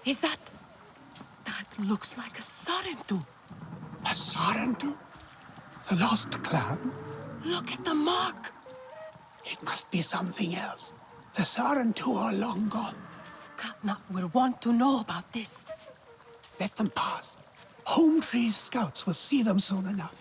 Is that... That looks like a Sarentu. A Sarentu? The lost clan? Look at the mark. It must be something else. The Sarentu are long gone. Katna will want to know about this. Let them pass. Home Tree's scouts will see them soon enough.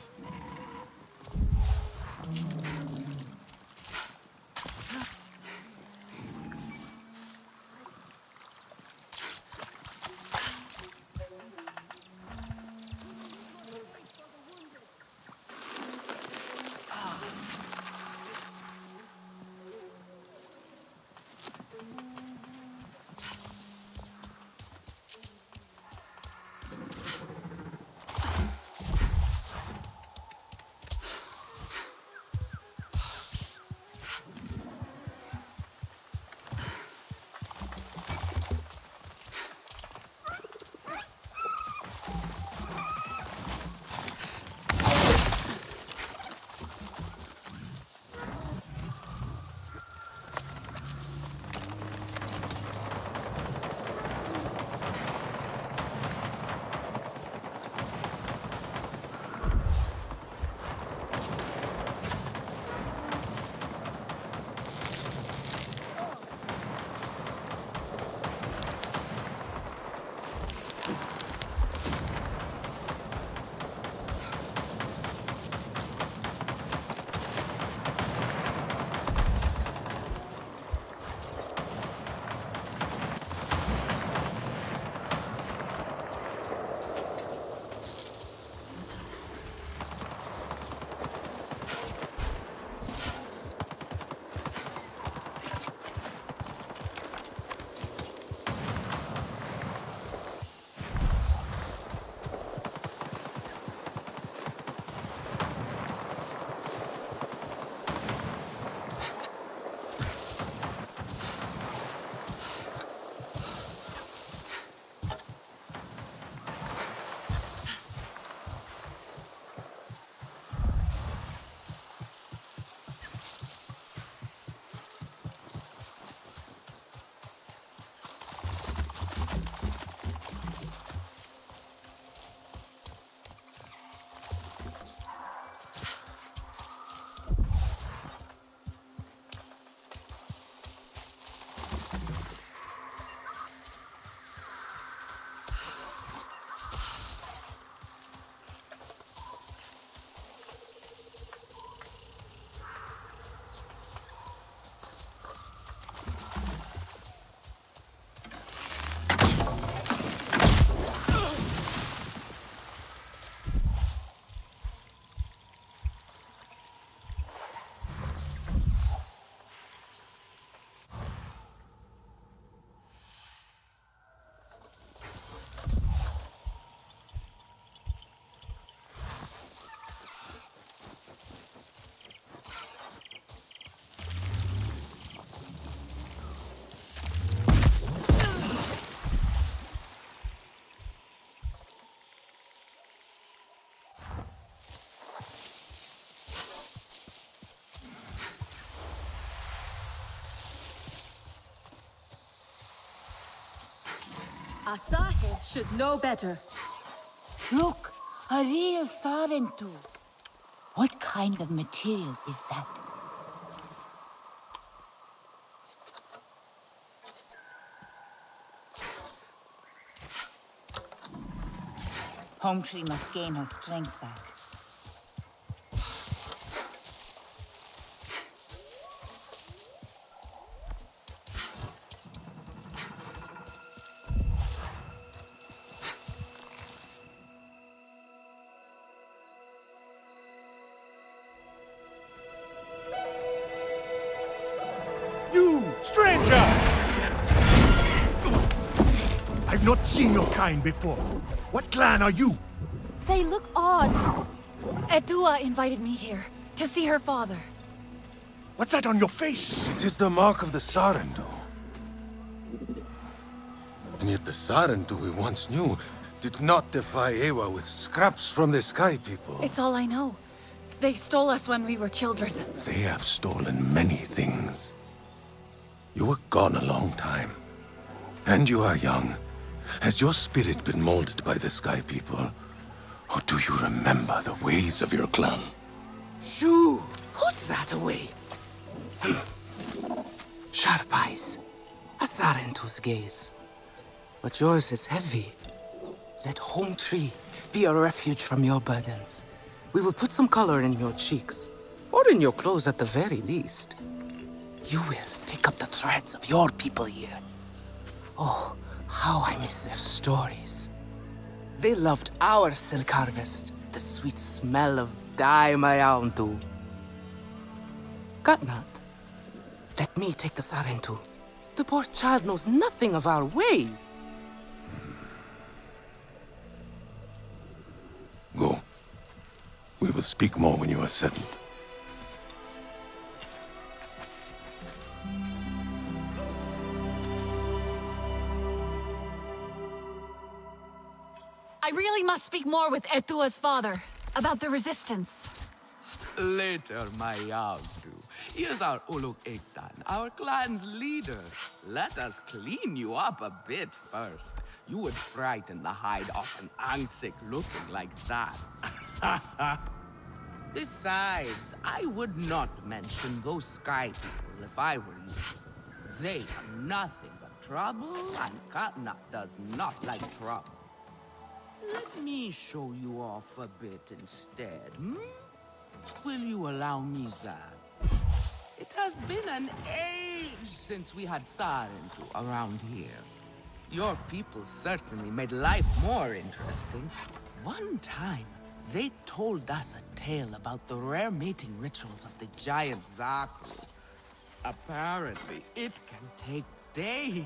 Asahi should know better. Look, a real Sarentu. What kind of material is that? Home Tree must gain her strength back. You, stranger! I've not seen your kind before. What clan are you? They look odd. Etua invited me here to see her father. What's that on your face? It is the mark of the Sarentu. And yet the Sarentu we once knew did not defy Ewa with scraps from the Sky People. It's all I know. They stole us when we were children. They have stolen many things. You were gone a long time. And you are young. Has your spirit been molded by the Sky People? Or do you remember the ways of your clan? Shoo! Put that away. Sharp eyes. A Sarentu's gaze. But yours is heavy. Let Home Tree be a refuge from your burdens. We will put some color in your cheeks, or in your clothes at the very least. You will pick up the threads of your people here. Oh, how I miss their stories. They loved our silk harvest, the sweet smell of dye mayauntu. Katnat, let me take the Sarentu. The poor child knows nothing of our ways. Go. We will speak more when you are settled. I really must speak more with Etua's father about the resistance. Later, my Yavdu. Here's our Uluk Ektan, our clan's leader. Let us clean you up a bit first. You would frighten the hide off an Angsik looking like that. Besides, I would not mention those sky people if I were you. They are nothing but trouble, and Katnap does not like trouble. Let me show you off a bit instead, hmm? Will you allow me that? It has been an age since we had Sarentu around here. Your people certainly made life more interesting. One time, they told us a tale about the rare mating rituals of the giant Zakru. Apparently, it can take days.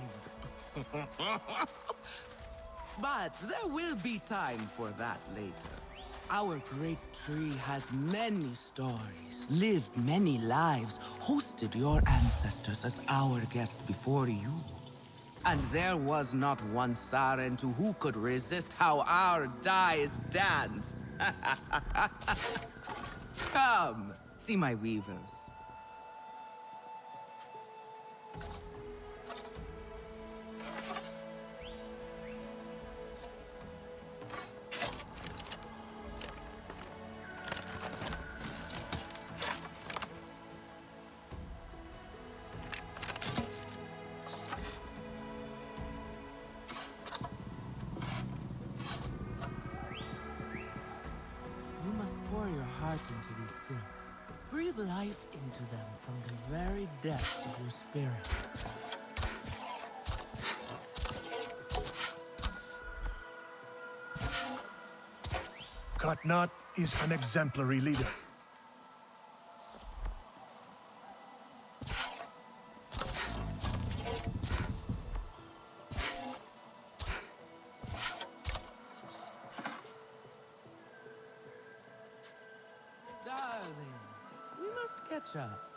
But there will be time for that later. Our great tree has many stories, lived many lives, hosted your ancestors as our guest before you. And there was not one Sarentu who could resist how our dyes dance. Come, see my weavers. You must pour your heart into these silks. Breathe life into them from the very depths of your spirit. Katnat is an exemplary leader. Darling, we must catch up.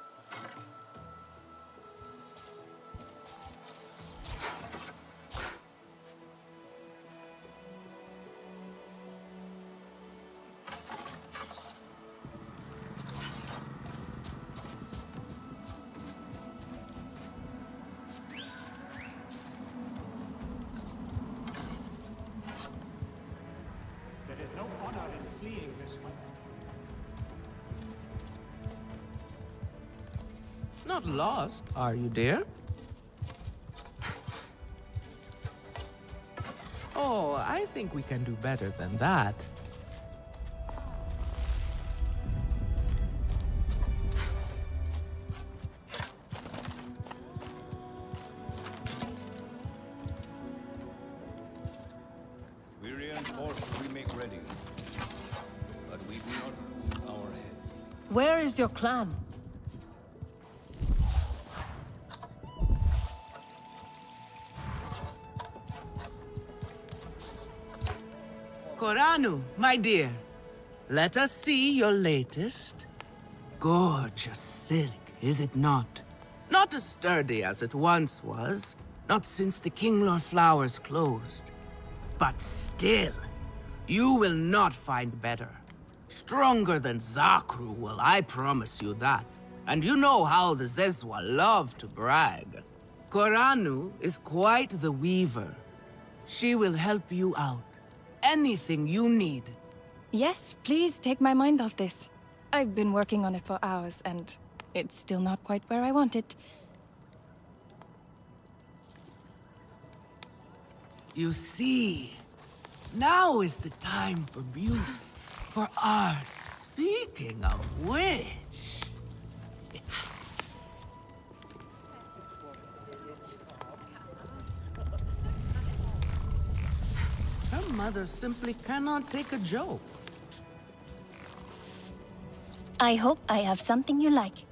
There is no honor in fleeing this fight. Not lost, are you, dear? Oh, I think we can do better than that. We reinforce, we make ready. But we do not lose our heads. Where is your clan? Koranu, my dear, let us see your latest. Gorgeous silk, is it not? Not as sturdy as it once was, not since the Kinglor flowers closed. But still, you will not find better. Stronger than Zakru will, I promise you that. And you know how the Zezwa love to brag. Koranu is quite the weaver. She will help you out. Anything you need. Yes, please take my mind off this. I've been working on it for hours, and it's still not quite where I want it. You see, now is the time for beauty, for art. Speaking of which... Her mother simply cannot take a joke. I hope I have something you like.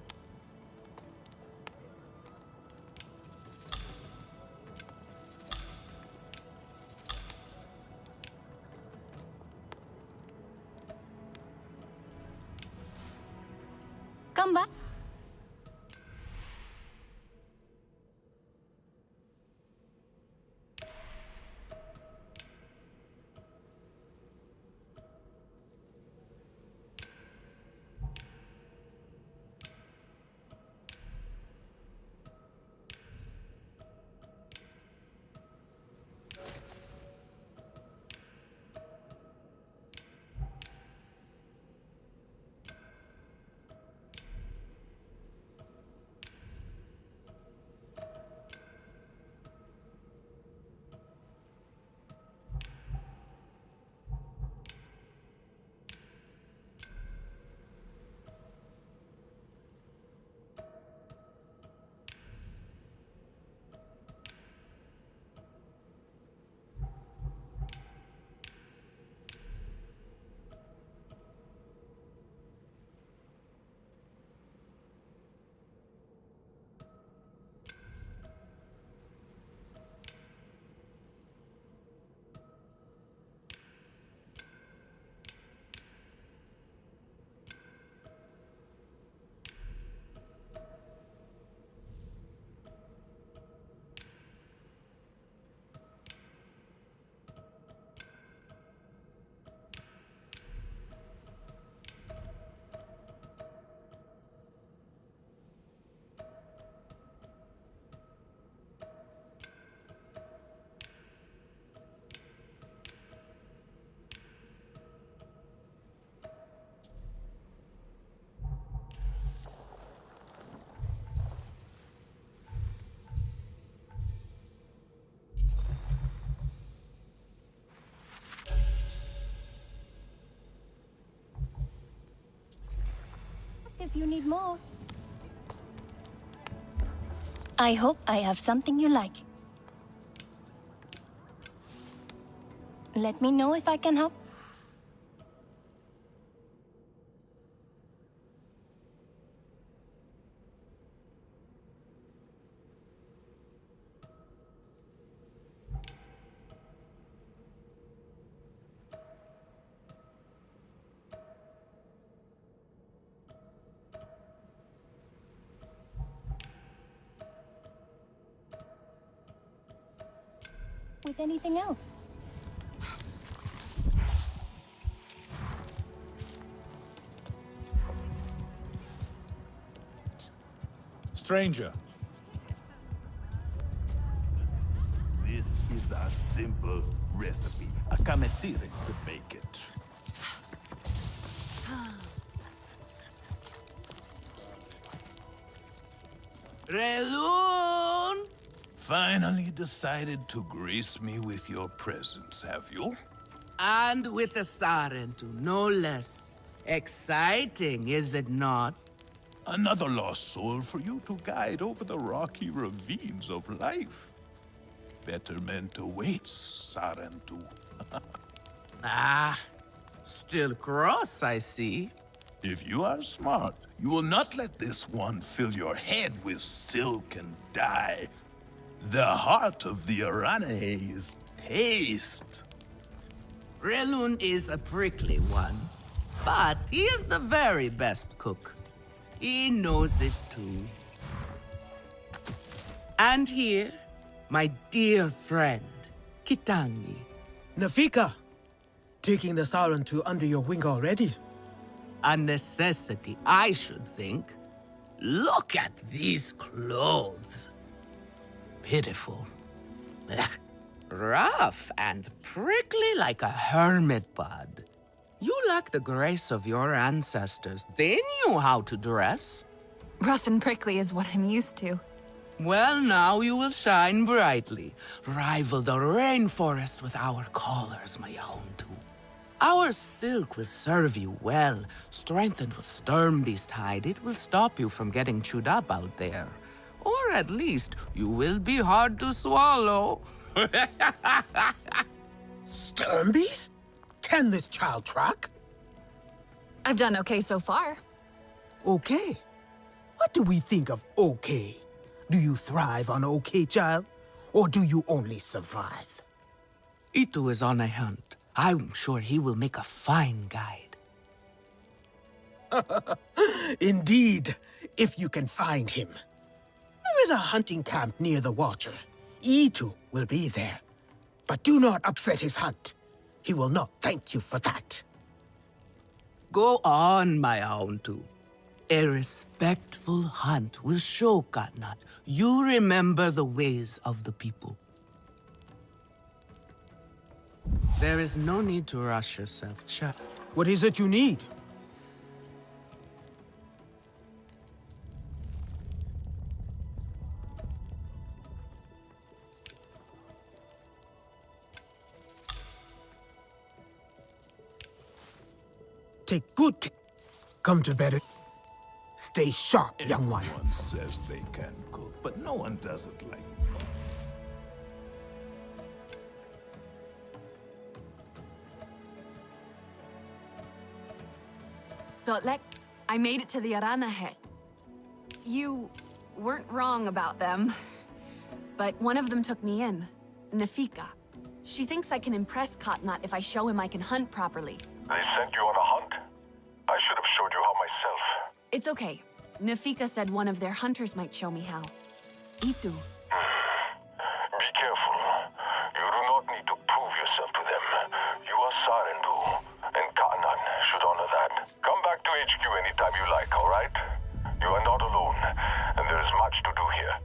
Come back. If you need more. I hope I have something you like. Let me know if I can help. With anything else. Stranger. This is a simple recipe. A cametire to make it. Relun! Finally decided to grace me with your presence, have you? And with a Sarentu, no less. Exciting, is it not? Another lost soul for you to guide over the rocky ravines of life. Betterment awaits, Sarentu. Ah, still cross, I see. If you are smart, you will not let this one fill your head with silk and dye. The heart of the Arane is taste. Relun is a prickly one, but he is the very best cook. He knows it too. And here, my dear friend, Kitangi. Nafika, taking the Sarentu under your wing already. A necessity, I should think. Look at these clothes. Pitiful. Rough and prickly like a hermit bud. You lack the grace of your ancestors. They knew how to dress. Rough and prickly is what I'm used to. Well, now you will shine brightly. Rival the rainforest with our collars, my own too. Our silk will serve you well. Strengthened with Sternbeast hide, it will stop you from getting chewed up out there. Or at least, you will be hard to swallow. Sternbeast? Can this child track? I've done okay so far. Okay. What do we think of okay? Do you thrive on okay, child? Or do you only survive? Itu is on a hunt. I'm sure he will make a fine guide. Indeed, if you can find him. There is a hunting camp near the water. Itu will be there. But do not upset his hunt. He will not thank you for that. Go on, my own too. A respectful hunt will show Katnat you remember the ways of the people. There is no need to rush yourself, child. What is it you need? Take good care. Come to bed. Stay sharp, young one. Everyone says they can cook, but no one does it like me. Sotlek, I made it to the Aranahe. You weren't wrong about them. But one of them took me in, Nafika. She thinks I can impress Katnat if I show him I can hunt properly. They sent you on a hunt? I should have showed you how myself. It's okay. Nafika said one of their hunters might show me how. Itu. Be careful. You do not need to prove yourself to them. You are Sarendu, and Katnat should honor that. Come back to HQ anytime you like, alright? You are not alone, and there is much to do here.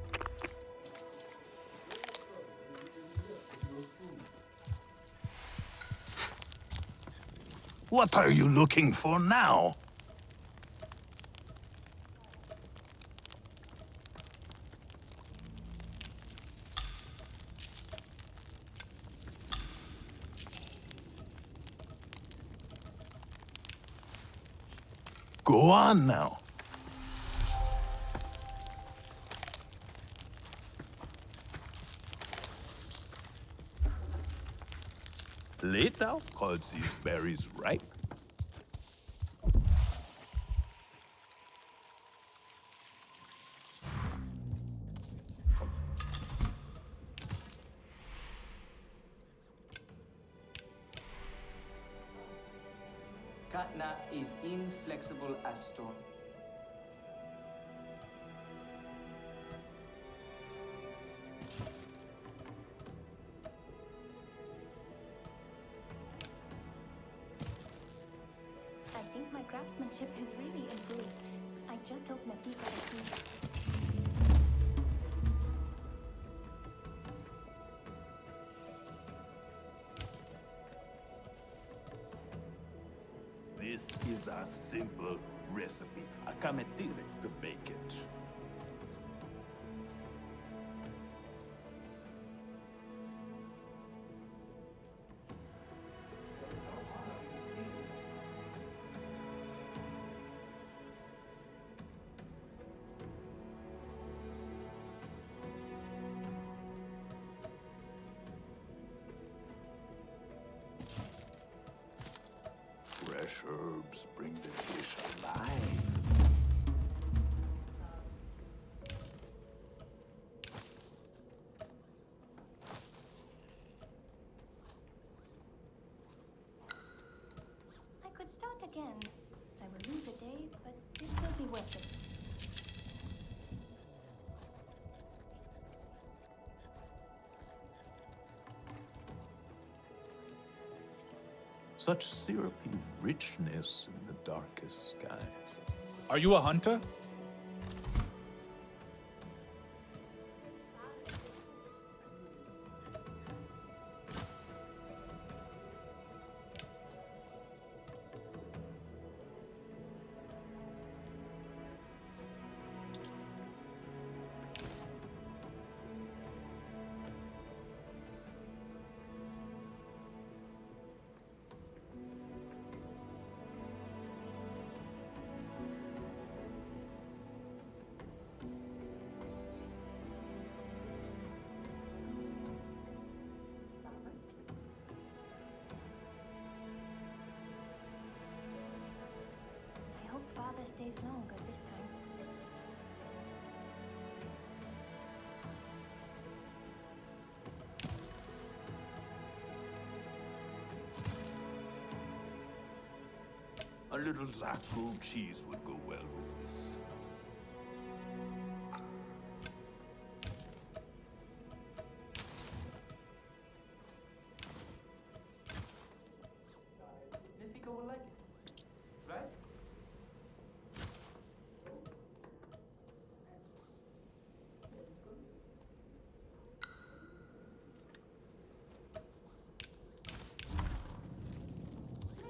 What are you looking for now? Go on now. Later calls these berries ripe. Katna is inflexible as stone. I think my craftsmanship has really improved. I just hope Nafika agrees. This is a simple recipe. A kametire to make it. Fresh herbs bring the dish alive. I could start again. I will lose a day, but it will be worth it. Such syrupy richness in the darkest skies. Are you a hunter? little Zaku cheese would go well with this. Nifika will like it, right?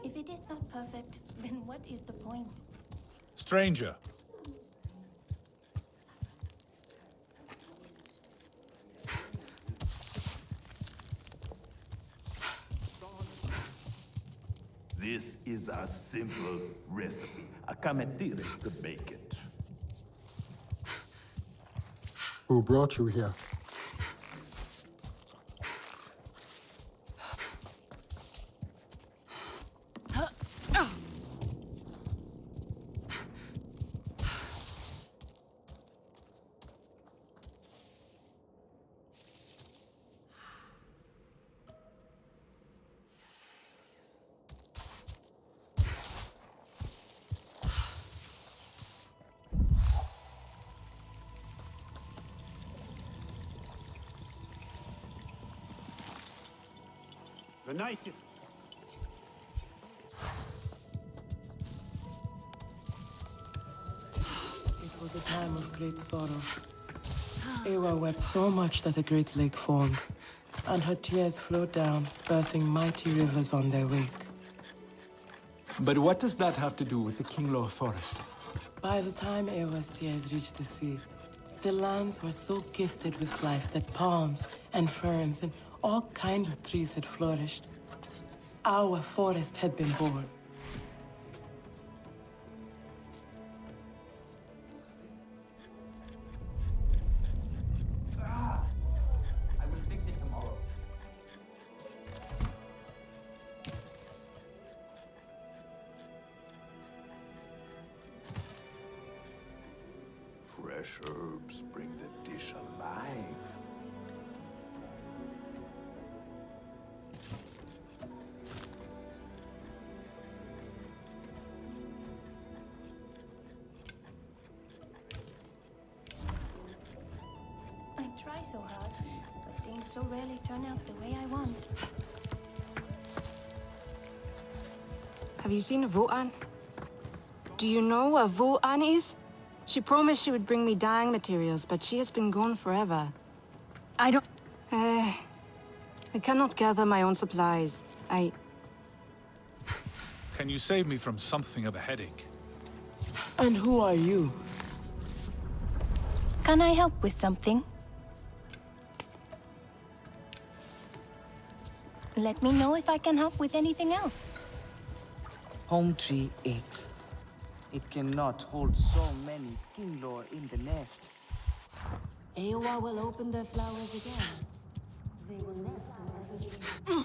If it is not perfect, then what is the point? Stranger. This is a simple recipe. A cametire could make it. Who brought you here? The night. It was a time of great sorrow. Ewa wept so much that a great lake formed, and her tears flowed down, birthing mighty rivers on their wake. But what does that have to do with the Kinglor forest? By the time Ewa's tears reached the sea, the lands were so gifted with life that palms and ferns and all kinds of trees had flourished. Our forest had been born. I will fix it tomorrow. Fresh herbs bring the dish alive. I try so hard, but things so rarely turn out the way I want. Have you seen Vo'an? Do you know what Vo'an is? She promised she would bring me dyeing materials, but she has been gone forever. I don't... I cannot gather my own supplies. Can you save me from something of a headache? And who are you? Can I help with something? Let me know if I can help with anything else. Home tree aches. It cannot hold so many Kinglor in the nest. Ewa will open their flowers again. They will nest in every